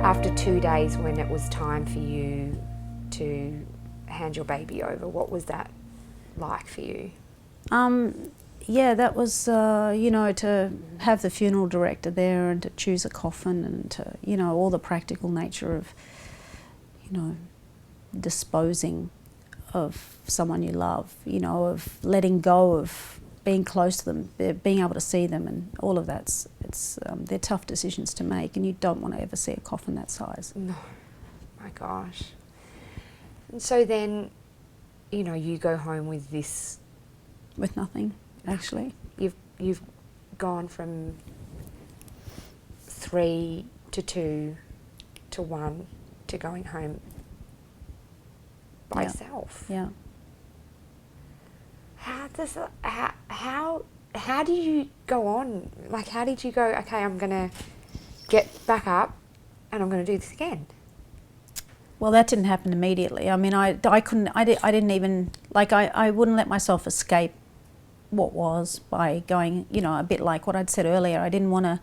After 2 days, when it was time for you to hand your baby over, what was that like for you? Yeah, that was, you know, to have the funeral director there and to choose a coffin and to, you know, all the practical nature of, you know, disposing of someone you love, you know, of letting go of being close to them, being able to see them, and all of that's, they're tough decisions to make, and you don't want to ever see a coffin that size. No, my gosh. And so then, you know, you go home with this... With nothing, actually. You've gone from 3 to 2 to 1 to going home by yourself. Yeah. How do you go on? Like, how did you go, okay, I'm going to get back up and I'm going to do this again? Well, that didn't happen immediately. I mean, I didn't even, like, I wouldn't let myself escape what was by going, you know, a bit like what I'd said earlier. I didn't want to,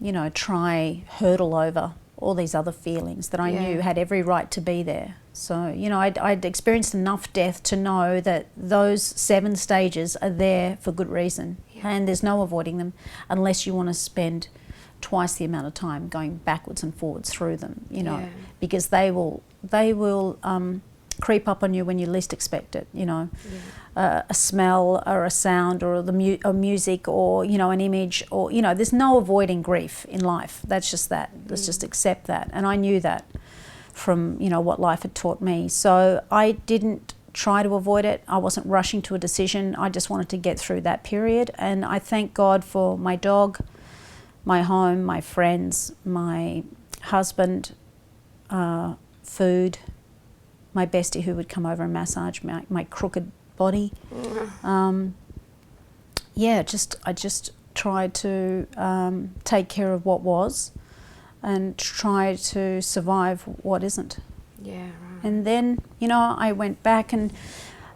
you know, try hurdle over all these other feelings that I knew had every right to be there. So, you know, I'd experienced enough death to know that those 7 stages are there for good reason, and there's no avoiding them unless you want to spend twice the amount of time going backwards and forwards through them, you know, because they will creep up on you when you least expect it, you know. A smell or a sound or a music or, you know, an image, or, you know, there's no avoiding grief in life. That's just that. Let's just accept that. And I knew that from, you know, what life had taught me. So I didn't try to avoid it. I wasn't rushing to a decision. I just wanted to get through that period. And I thank God for my dog, my home, my friends, my husband, food, my bestie who would come over and massage my crooked body. Yeah, I just tried to take care of what was and try to survive what isn't. Yeah, right. And then, you know, I went back and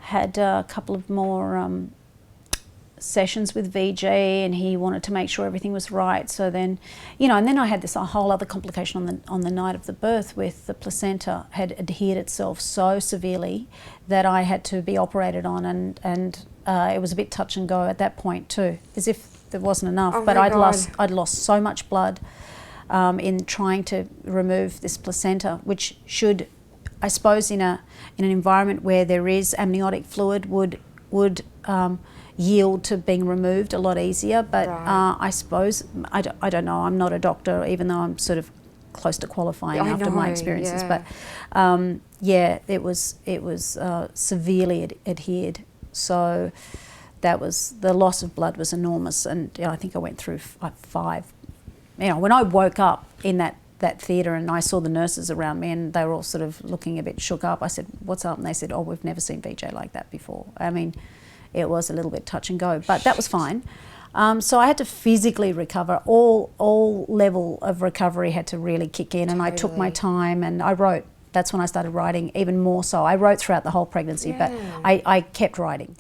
had a couple of more sessions with VJ, and he wanted to make sure everything was right. So then, you know, and then I had this whole other complication on the night of the birth, with the placenta had adhered itself so severely that I had to be operated on, and it was a bit touch and go at that point too, as if there wasn't enough. Oh, but my I'd lost so much blood in trying to remove this placenta, which should, I suppose, in an environment where there is amniotic fluid, would yield to being removed a lot easier. But I suppose, I don't know, I'm not a doctor, even though I'm sort of close to qualifying after my experiences. But yeah, it was severely adhered. So that was, the loss of blood was enormous, and you know, I think I went through 5. You know, when I woke up in that theatre and I saw the nurses around me and they were all sort of looking a bit shook up, I said, "What's up?" And they said, "Oh, we've never seen VJ like that before." I mean, it was a little bit touch and go, but that was fine. So I had to physically recover. All level of recovery had to really kick in, and I took my time, and I wrote. That's when I started writing even more so. I wrote throughout the whole pregnancy, but I kept writing.